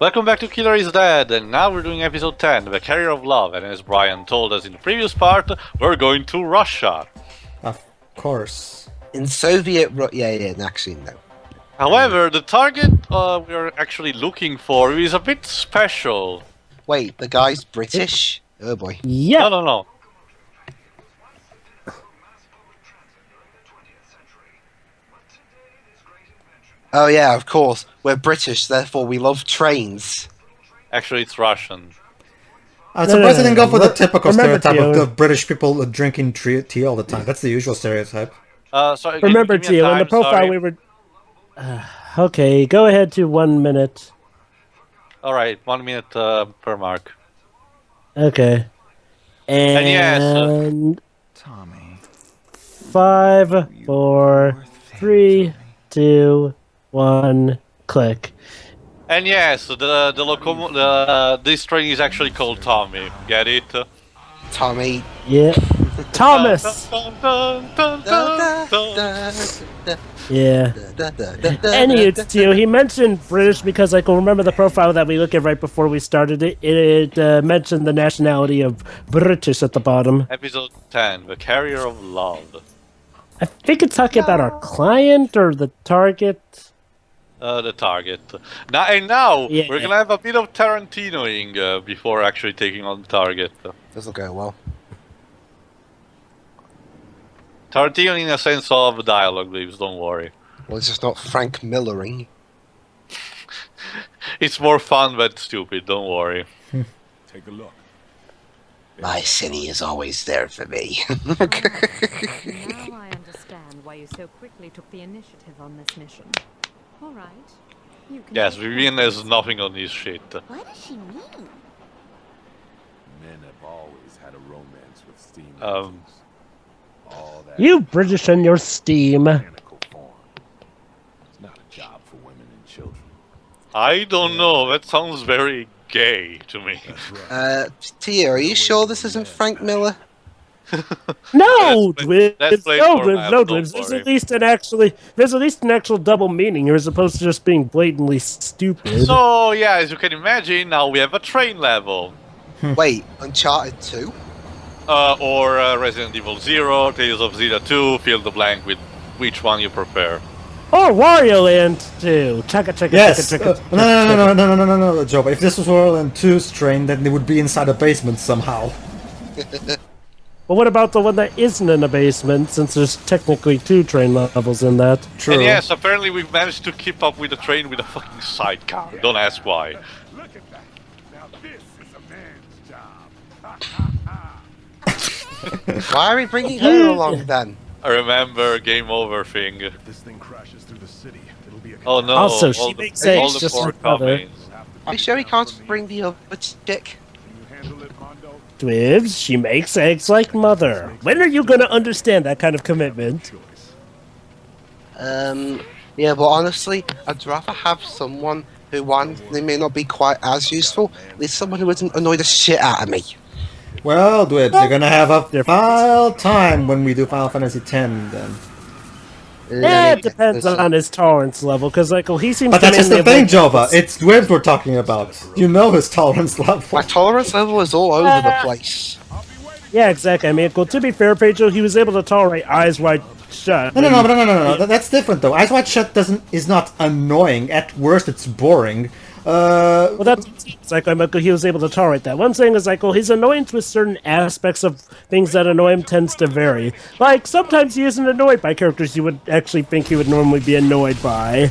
Welcome back to Killer is Dead, and now we're doing episode 10, The Carrier of Love, and as Brian told us in the previous part, we're going to Russia. Of course. In Soviet actually no. However, the target we're actually looking for is a bit special. Wait, the guy's British? Oh boy. Yeah. No. Oh yeah, of course. We're British, therefore we love trains. Actually, it's Russian. I'm surprised I didn't go for the typical Remember, stereotype of Theo. the British people drinking tea all the time. That's the usual stereotype. Sorry, Remember, give me a Gio, in the time, profile sorry. we were... okay, go ahead to 1 minute. Alright, 1 minute per mark. Okay. And yes, And... Tommy. 5, 4, 3, 2, 1, click. And yes, this train is actually called Tommy. Get it? Tommy. Yeah. Thomas! Dun, dun, dun, dun, dun, dun. Yeah. Anywho, Tio, he mentioned British because I can remember the profile that we looked at right before we started it. It mentioned the nationality of British at the bottom. Episode 10, The Carrier of Love. I think it's talking about our client or the target. The target. Now Yeah. we're gonna have a bit of Tarantinoing before actually taking on the target. Doesn't go well. Tarantino in a sense of dialogue, please, don't worry. Well, it's just not Frank Millering. It's more fun but stupid, don't worry. Take a look. My city is always there for me. Now I understand why you so quickly took the initiative on this mission. All right. You can Yes, take Vivian that. has nothing on this shit. What does she mean? Men have always had a romance with steam Um, engines. All that You British and your steam. mechanical form. It's not a job for women and children. I don't know, that sounds very gay to me. That's right. Tia, are you sure this isn't Frank Miller? No, Let's Dwibs. play No, for Dwibs. math, No, don't Dwibs. There's worry. at least an actual double meaning here as opposed to just being blatantly stupid. So, yeah, as you can imagine, now we have a train level. Wait, Uncharted 2? Or Resident Evil 0, Tales of Zeta 2, fill the blank with which one you prefer. Or Wario Land 2. Chugga. Yes! No, Joe, but if this was Royal and 2's train, then they would be inside a basement somehow. But what about the one that isn't in a basement, since there's technically 2 train levels in that? True. And yes, apparently we've managed to keep up with the train with a fucking sidecar. Don't ask why. Look at that. Now this is a man's job. Why are we bringing her along then? I remember game over thing. If this thing crashes through the city, it'll be a Oh no, Also, all she the, makes all eggs the just poor like mother. commies. Are you sure we can't bring the other chick? Can you handle it, Mondo? Dwibs, she makes eggs like mother. When are you gonna understand that kind of commitment? Choice. Yeah, but honestly, I'd rather have someone who, one, they may not be quite as useful, at least someone who wouldn't annoy the shit out of me. Well, Dwibs, you're gonna have a wild time when we do Final Fantasy X then. It depends on his tolerance level, because like, well, he seems But to that's just the mainly thing, avoid- Jova. It's Dwibs we're talking about. You know his tolerance level. My tolerance level is all over the place. Yeah, exactly. I mean, well, to be fair, Pedro, he was able to tolerate Eyes Wide Shut. No. That's different though. Eyes Wide Shut is not annoying. At worst, it's boring. Well, that's it's like he was able to tolerate that. One thing is like, well, his annoyance with certain aspects of things that annoy him tends to vary. Like sometimes he isn't annoyed by characters you would actually think he would normally be annoyed by.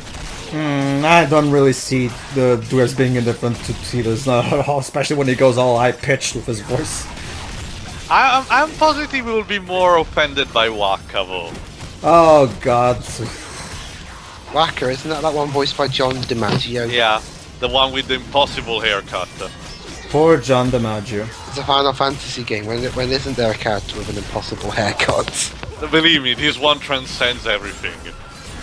I don't really see the Dwibs being indifferent to Tito's, especially when he goes all high pitched with his voice. I'm positive we will be more offended by Wakavo. Oh God. Whacker, isn't that one voiced by John DiMaggio? Yeah, the one with the impossible haircut. Poor John DiMaggio. It's a Final Fantasy game. When isn't there a character with an impossible haircut? Believe me, this one transcends everything.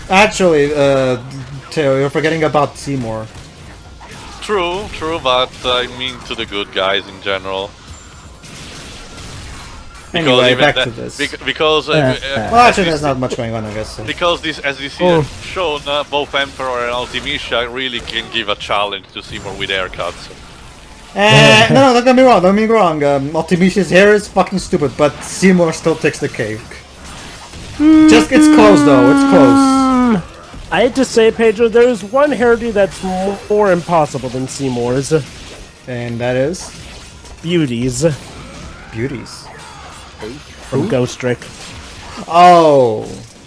Actually, Theo, you're forgetting about Seymour. True, but I mean to the good guys in general. Anyway, even back that- to this. because Well, actually, there's not much going on, I guess. So. because this, as you see shown, both Emperor and Ultimisha really can give a challenge to Seymour with haircuts. No, don't get me wrong. Don't get me wrong. Optimisha's hair is fucking stupid, but Seymour still takes the cake. Just it's close though. It's close. I hate to say, Pedro, there's one hairdo that's more impossible than Seymour's. And that is Beauties Beauties. from Ghost Trick. Oh,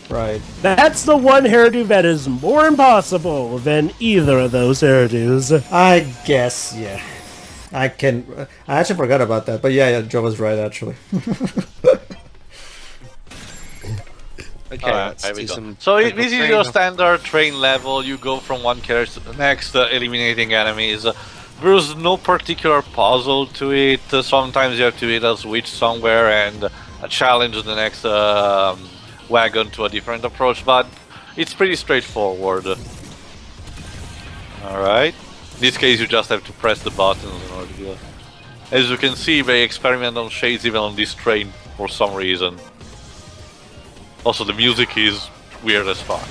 right. That's the one hairdo that is more impossible than either of those hairdos. I guess, yeah. I actually forgot about that, but yeah, Joe was right actually. Okay, let's there we do go. some. So quick this is upgrade your now. standard train level. You go from one character to the next, eliminating enemies. There's no particular puzzle to it. Sometimes you have to hit a switch somewhere and challenge the next wagon to a different approach, but it's pretty straightforward. Alright. In this case, you just have to press the buttons in order to do it. As you can see, they experiment on shades even on this train for some reason. Also, the music is weird as fuck.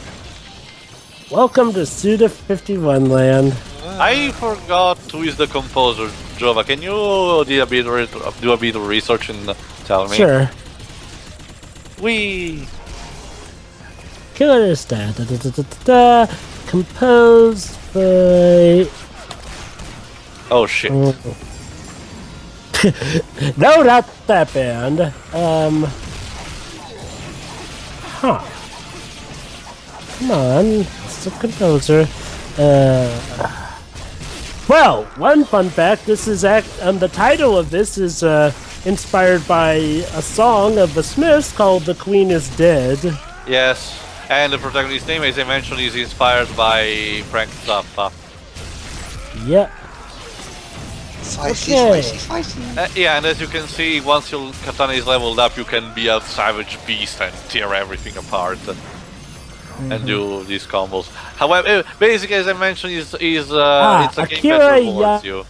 Welcome to Suda 51 land. I forgot who is the composer, Jova. Can you do a bit of research and tell me? Sure. We Killer Star. Composed by. Oh shit. No, not that band. Come on, it's a composer. Well, one fun fact: this is the title of this is inspired by a song of the Smiths called "The Queen Is Dead." Yes, and the protagonist's name, as I mentioned, is inspired by Frank Zappa. Yep. Slicey, Okay. slicey, slicey. Yeah, and as you can see, once your katana is leveled up, you can be a savage beast and tear everything apart and do these combos. However, basically, as I mentioned, it's a game Akira that rewards you.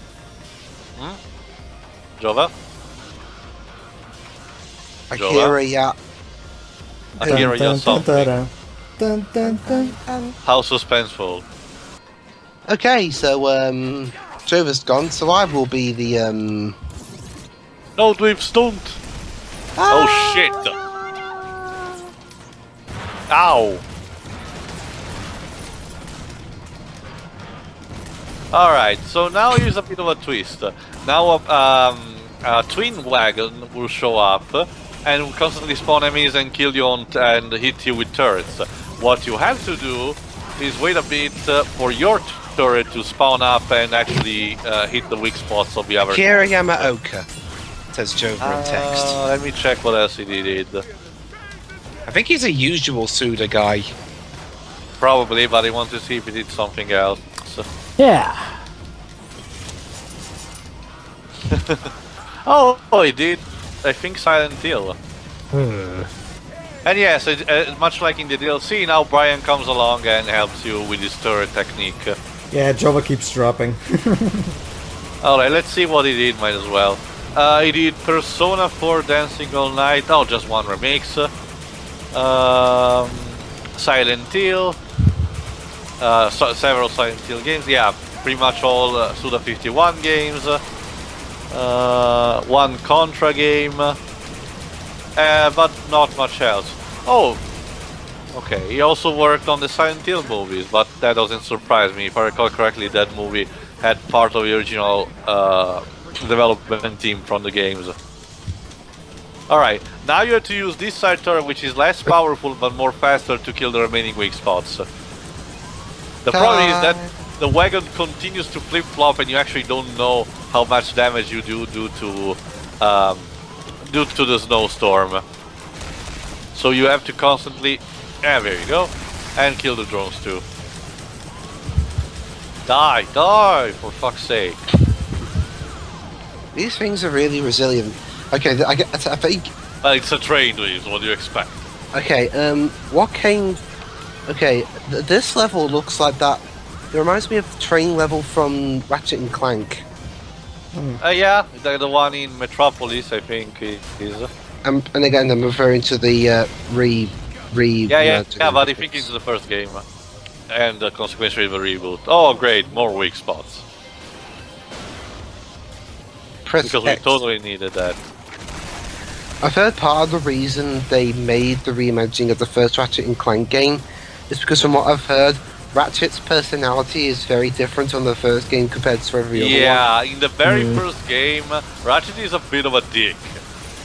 Jova? Akira, yeah. Akira, you're something. Dun, dun, dun. How suspenseful. Okay, so Jova's gone, so I will be the No, Dweebs, don't! Oh shit! Ow! Alright, so now here's a bit of a twist. Now a twin wagon will show up and will constantly spawn enemies and kill you and hit you with turrets. What you have to do is wait a bit for your turret to spawn up and actually hit the weak spots of the other. Akira Yamaoka, says Jova in text. Let me check what else he did. I think he's a usual Suda guy. Probably, but I want to see if he did something else. Yeah. Oh, he did. I think Silent Hill. And yes, much like in the DLC, now Brian comes along and helps you with his turret technique. Yeah, Jova keeps dropping. Alright, let's see what he did, might as well. He did Persona 4 Dancing All Night, oh, just one remix. Silent Hill, several Silent Hill games, yeah, pretty much all Suda 51 games, one Contra game, but not much else. Oh, okay, he also worked on the Silent Hill movies, but that doesn't surprise me. If I recall correctly, that movie had part of the original development team from the games. Alright, now you have to use this side turret, which is less powerful but more faster to kill the remaining weak spots. The problem is that the wagon continues to flip-flop and you actually don't know how much damage you do due to the snowstorm. So you have to constantly... Yeah, there you go. And kill the drones too. Die! Die! For fuck's sake. These things are really resilient. Okay, I think. Well, it's a train, Dweebs, what do you expect? Okay, what came? Okay, this level looks like that. It reminds me of the train level from Ratchet and Clank. Yeah, the one in Metropolis, I think, is. And again, I'm referring to the Yeah, but I think it's the first game, and consequently the reboot. Oh, great, more weak spots. Press Because we X. totally needed that. I've heard part of the reason they made the reimagining of the first Ratchet and Clank game is because, from what I've heard, Ratchet's personality is very different on the first game compared to every other one. Yeah, in the very first game, Ratchet is a bit of a dick.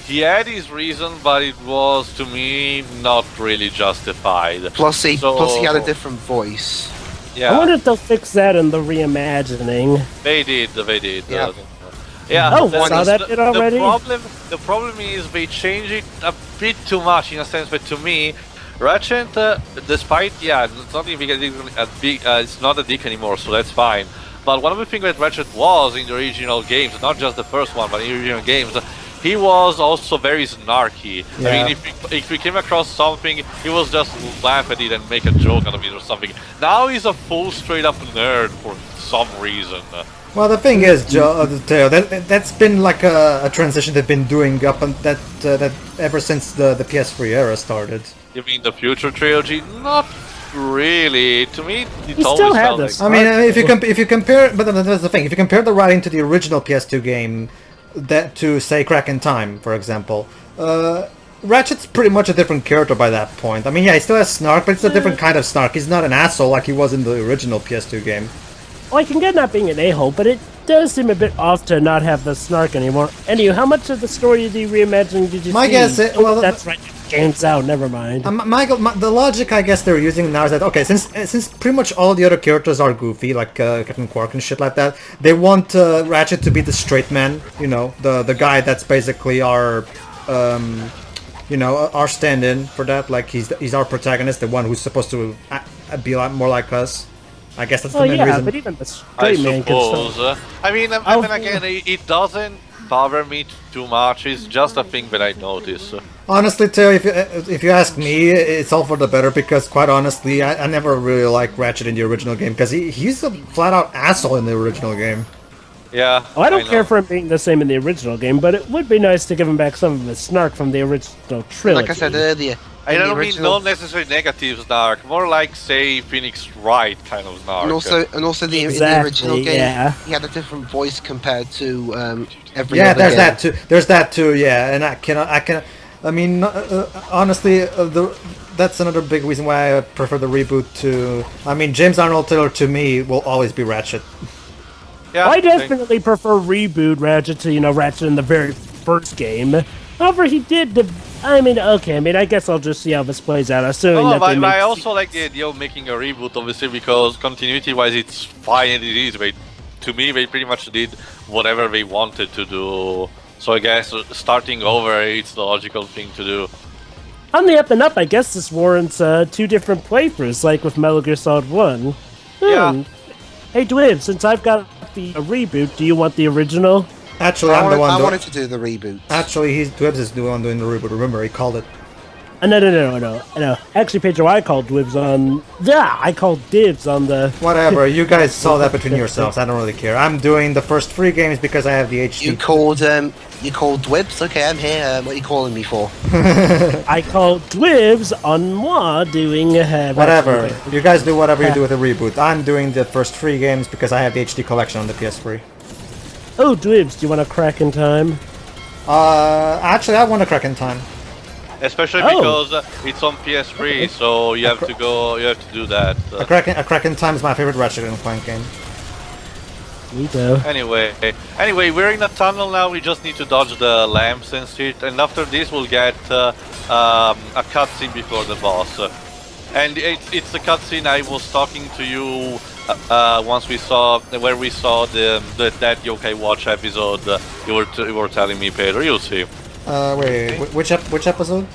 He had his reason, but it was, to me, not really justified. Plus he had a different voice. Yeah, I wonder if they'll fix that in the reimagining. they did. Yeah. Yeah. Oh, saw that bit already? The problem is they change it a bit too much in a sense, but to me, Ratchet, despite it's not even it's not a dick anymore, so that's fine. But one of the things that Ratchet was in the original games, not just the first one, but in the original games, he was also very snarky. Yeah. I mean, if we came across something, he was just laugh at it and make a joke out of it or something. Now he's a full straight up nerd for some reason. Well, the thing is, Joe, that's been like a transition they've been doing up and that ever since the PS3 era started. You mean the Future Trilogy? Not really. To me, it You always still had felt this. like... I mean, if you compare, but that's the thing. If you compare the writing to the original PS2 game, that to say Crack in Time, for example, Ratchet's pretty much a different character by that point. I mean, yeah, he still has snark, but it's a different kind of snark. He's not an asshole like he was in the original PS2 game. Well, I can get not being an a-hole, but it does seem a bit off to not have the snark anymore. Anyway, how much of the story of the reimagining did you My see? guess is- well, that's right. Game's out. Never mind. Michael, the logic I guess they're using now is that okay, since pretty much all the other characters are goofy, like Captain Quark and shit like that, they want Ratchet to be the straight man, you know, the guy that's basically our, our stand-in for that. Like he's our protagonist, the one who's supposed to be more like us. I guess that's the main reason. But even the I straight man can still... suppose. I mean, and then again, it doesn't bother me too much. It's just a thing that I notice. Honestly, Theo, if you ask me, it's all for the better because, quite honestly, I never really liked Ratchet in the original game because he's a flat-out asshole in the original game. Yeah. Oh, I don't know. care for him being the same in the original game, but it would be nice to give him back some of his snark from the original trilogy. Like I said earlier, I in the don't mean original- not necessarily negative snark, more like, say, Phoenix Wright kind of snark. and also in the Exactly, original game, yeah. he had a different voice compared to every Yeah, other there's game. that too. There's that too. Yeah, and I mean, honestly, that's another big reason why I prefer the reboot to. I mean, James Arnold Taylor to me will always be Ratchet. Yeah, I definitely prefer reboot Ratchet to, Ratchet in the very first game. However, he did I guess I'll just see how this plays out, assuming Oh, that they but make I also like the idea of making a reboot, obviously, because continuity-wise, it's fine and it is. To me, they pretty much did whatever they wanted to do. So I guess starting over, it's the logical thing to do. On the up and up, I guess this warrants two different playthroughs, like with Metal Gear Solid 1. Yeah. Hey, Dwib, since I've got the reboot, do you want the original? Actually, I'm the one. I wanted to do the reboot. Actually, Dwebs is the one doing the reboot. Remember, he called it. No. Actually, Pedro, I called Dwibs on... Yeah, I called dibs on the... Whatever. You guys saw that between yourselves. I don't really care. I'm doing the first 3 games because I have the HD. You called Dwibs? Okay, I'm here. What are you calling me for? I called Dwibs on moi doing... Whatever. You guys do whatever you do with the reboot. I'm doing the first 3 games because I have the HD collection on the PS3. Oh, Dwibs, do you want a crack in time? Actually, I want a Crack in Time. Especially Oh. because it's on PS3, so you have to do that. A Crack in Time is my favorite Ratchet and Clank game. Me too. Anyway, we're in a tunnel now. We just need to dodge the lamps and shit. And after this, we'll get a cutscene before the boss. And it's a cutscene I was talking to you once we saw the That Yokai Watch episode. You were telling me, Pedro. You'll see. Wait, which episode?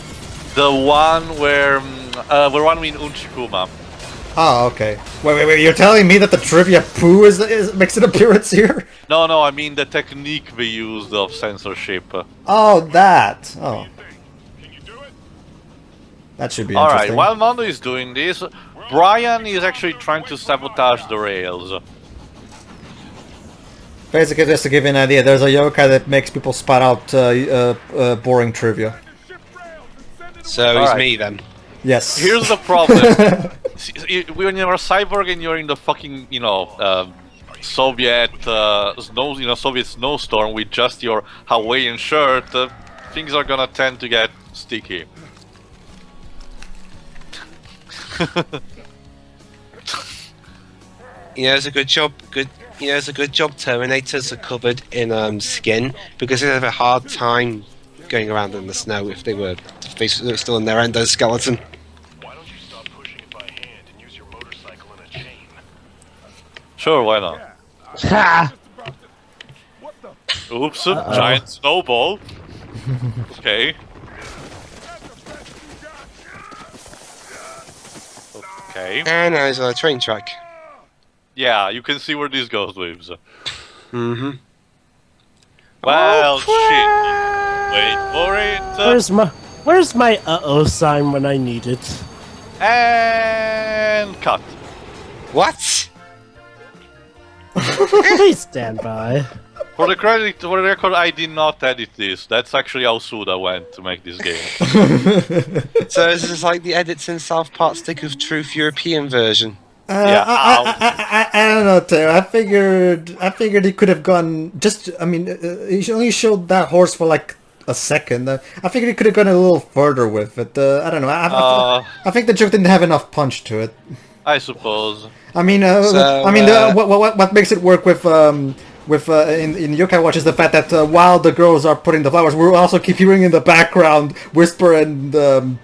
The one where we're one in Unchikuma. Oh, okay. Wait, you're telling me that the trivia poo makes an appearance here? No, I mean the technique we used of censorship. Oh, that. Oh. That should be Alright, interesting. while Mondo is doing this, Brian is actually trying to sabotage the rails. Basically, just to give you an idea, there's a yokai that makes people spot out boring trivia. So All it's right. me then. Yes. Here's the problem. When you're a cyborg and you're in the fucking, Soviet Soviet snowstorm with just your Hawaiian shirt, things are gonna tend to get sticky. It's a good job. It's a good job. Terminators are covered in skin because they have a hard time going around in the snow if they were still in their endoskeleton. Why don't you stop pushing it by hand and use your motorcycle and a chain? Sure, why not? Ha! Oops, giant snowball. Okay. Okay. And now he's on a train track. Yeah, you can see where this goes, Waves. Mm-hmm. Well, shit. Wait for it. Where's my uh-oh sign when I need it? And cut. What? Please stand by. For the record, I did not edit this. That's actually how Suda went to make this game. So this is like the edits in South Park Stick of Truth European version. Yeah, I don't know, Teo. I figured he could have gone just. I mean, he only showed that horse for like a second. I figured he could have gone a little further with it. I don't know. I think the joke didn't have enough punch to it. I suppose. I mean, what makes it work with in Yokai Watch is the fact that while the girls are putting the flowers, we'll also keep hearing in the background Whisper and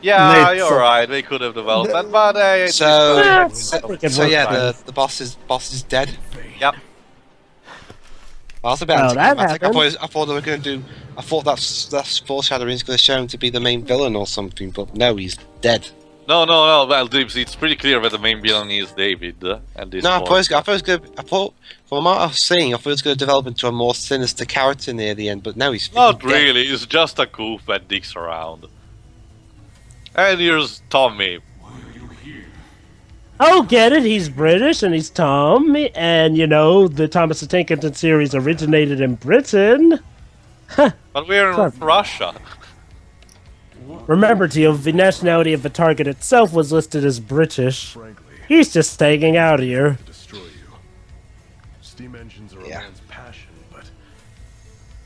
Yeah, Nate, you're so- right. They could have developed that, but The boss is dead. Yep. Well, that's a bit Oh, that anticlimactic. happened. I thought they were going to do. I thought that's foreshadowing is going to show him to be the main villain or something, but no, he's dead. No. Well, Dibs, it's pretty clear that the main villain is David at this No, I point. thought from what I was seeing, I thought it was going to develop into a more sinister character near the end, but no, he's Not dead. really. It's just a goof that dicks around. And here's Tommy. Oh, get it? He's British and he's Tom, and the Thomas the Tank Engine series originated in Britain. But we're in Clever. Russia. Remember, Teal, the nationality of the target itself was listed as British. Frankly, He's just hanging out here. to destroy you. Steam engines are Yeah. a man's passion, but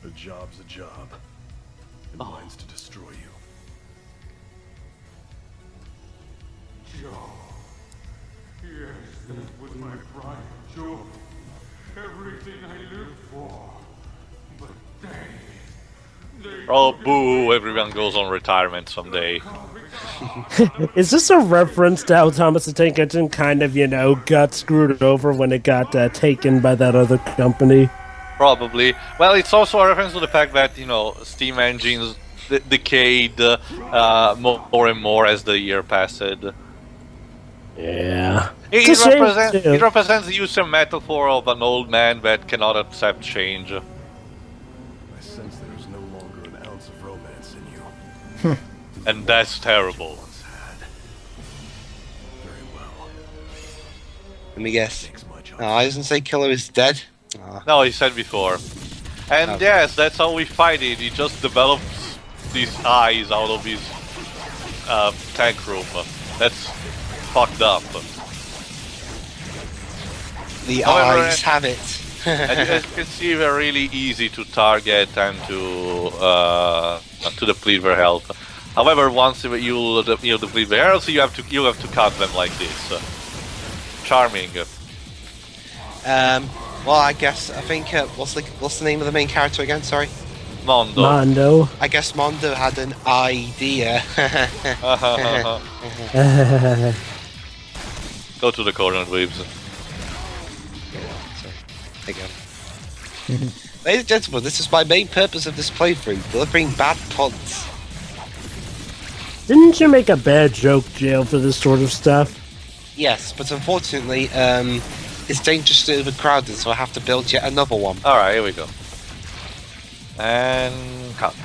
a job's a job. And mine's to destroy you. Joe. Yes, that was my pride, Joe. Everything I lived for. But they Oh, boo, everyone goes on retirement someday. Is this a reference to how Thomas the Tank Engine kind of, got screwed over when it got taken by that other company? Probably. Well, it's also a reference to the fact that, steam engines decayed more and more as the year passed. Yeah. It It's a shame, represents, too. it represents the use of metaphor of an old man that cannot accept change. I sense there's no longer an ounce of romance in you. And that's terrible. Once had. Very well. Let me guess. Takes much No, I didn't say Killer is dead. Ah. No, he said before. And Okay. yes, that's how we fight it. He just develops these eyes out of his tank room. That's fucked up. The However, eyes have it. And as you can see, they're really easy to target and to deplete their health. However, once you deplete their health, you have to cut them like this. Charming. Well, I think what's the name of the main character again? Sorry. Mondo. Mondo. I guess Mondo had an idea. Go to the corner, Waves. There you go. Ladies and gentlemen, this is my main purpose of this playthrough: delivering bad puns. Didn't you make a bad joke, Jail, for this sort of stuff? Yes, but unfortunately, it's dangerously overcrowded, so I have to build yet another one. Alright, here we go. And cut.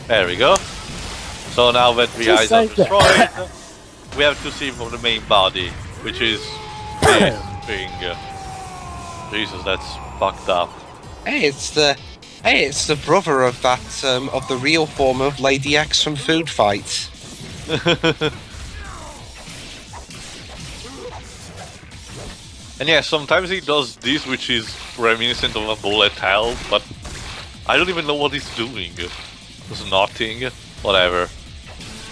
There we go. So now that the Just eyes are like that. destroyed, we have to see from the main body, which is this thing. Jesus, that's fucked up. Hey, it's the Hey, it's the brother of that of the real form of Lady X from Food Fight. And yeah, sometimes he does this, which is reminiscent of a bullet hell, but I don't even know what he's doing. It's nothing. Whatever.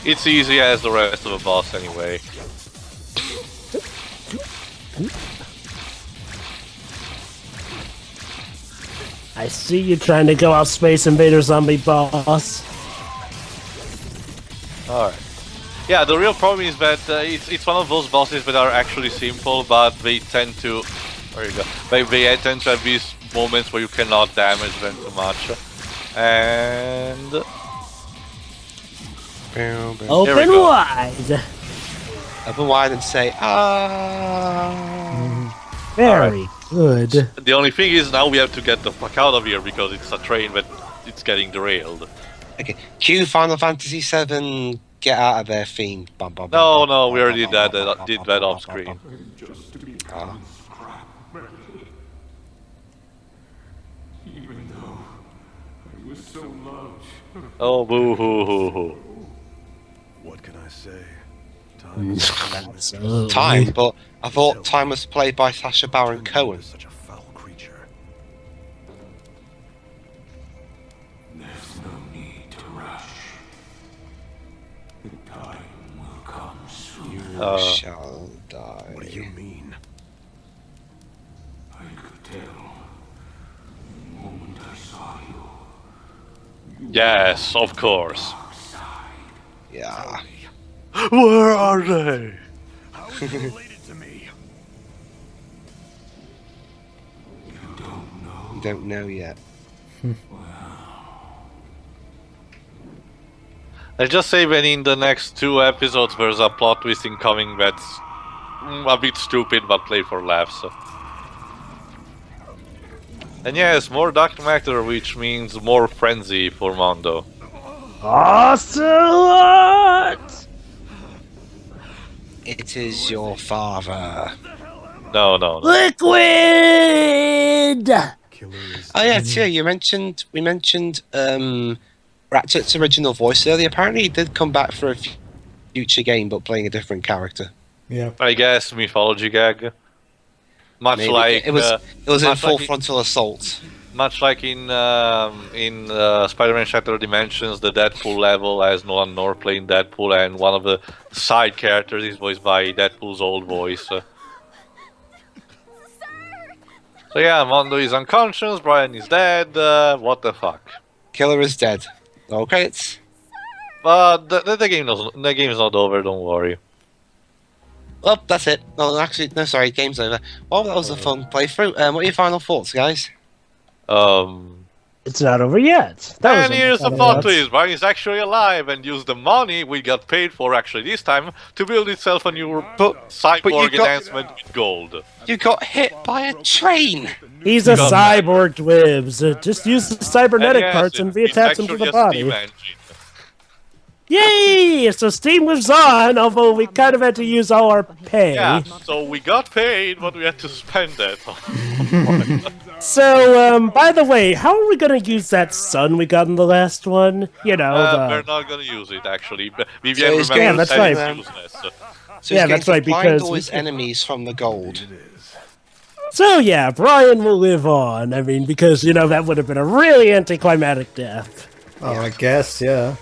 It's easy as the rest of the boss anyway. I see you trying to go out Space Invader Zombie Boss. Alright. Yeah, the real problem is that it's one of those bosses that are actually simple, but they tend to... There you go. They tend to have these moments where you cannot damage them too much. And... Open wide! Open wide and say, ah. Very good. The only thing is now we have to get the fuck out of here because it's a train that it's getting derailed. Okay, cue Final Fantasy VII, get out of there theme. Bum, bum, bum, No, bum, no, bum, we already bum, did bum, that, bum, did bum, that bum, off bum, screen. bum. Just to be Ah. scrap metal. Even though I was so loved. Oh, boo hoo hoo hoo. What can I say? Time is Time, but I thought Time was played by Sacha Baron Cohen. such a foul creature. There's no need to rush. The time will come soon. You shall die. What do you mean? I could tell the moment I saw you. Yes, of course. Yeah. Where are they? How is it related to me? You don't know yet. Let's just say that in the next 2 episodes there's a plot twist incoming that's a bit stupid but play for laughs. And yes, more dark matter, which means more frenzy for Mondo. Ocelot! It is your father. No, no, no. Liquid! Killer is Oh yeah, too. We mentioned Ratchet's original voice earlier. Apparently, he did come back for a future game, but playing a different character. Yeah. I guess mythology gag. Much Maybe. like it was in much full like frontal assault. much like in Spider-Man Shattered Dimensions, the Deadpool level has Nolan North playing Deadpool, and one of the side characters is voiced by Deadpool's old voice. So yeah, Mondo is unconscious, Brian is dead. What the fuck? Killer is dead. Okay, it's But the game doesn't. The game is not over. Don't worry. well. That's it. No, actually, no. Sorry, game's over. Well, that was a fun playthrough. What are your final thoughts, guys? It's not over yet. And here's the plot twist: Brian is actually alive and used the money we got paid for actually this time to build itself a new cyborg enhancement with gold. You got hit by a train. He's a cyborg, Dwibs. Just use the cybernetic And yes, parts and it's reattach them to actually the a steam body. engine. Yay! So Steam was on, although we kind of had to use all our pay. Yeah, so we got paid, but we had to spend it. So, by the way, how are we gonna use that sun we got in the last one? You know, We're not gonna use it actually. Vivian So it's remembers that's that right. it's useless. So Yeah, he's that's going right, to blind because all we his can- enemies from the gold. So yeah, Brian will live on. I mean, because, you know, that would have been a really anticlimactic death. Oh, I guess, yeah.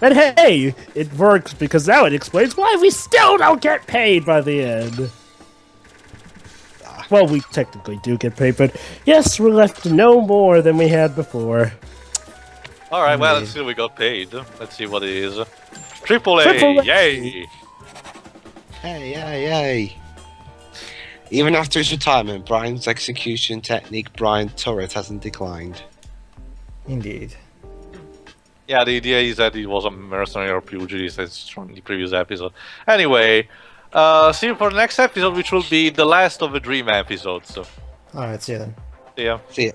But hey, it works because now it explains why we still don't get paid by the end. Well, we technically do get paid, but yes, we're left to no more than we had before. Alright, well, let's see we got paid. Let's see what it is. Triple A! Triple A. Yay! Hey, yay. Even after his retirement, Brian's execution technique, Brian Turret, hasn't declined. Indeed. Yeah, the idea is that he was a mercenary or pugilist, as from the previous episode. Anyway, see you for the next episode, which will be the last of the Dream episodes. So, Alright, see you then. see ya. See ya.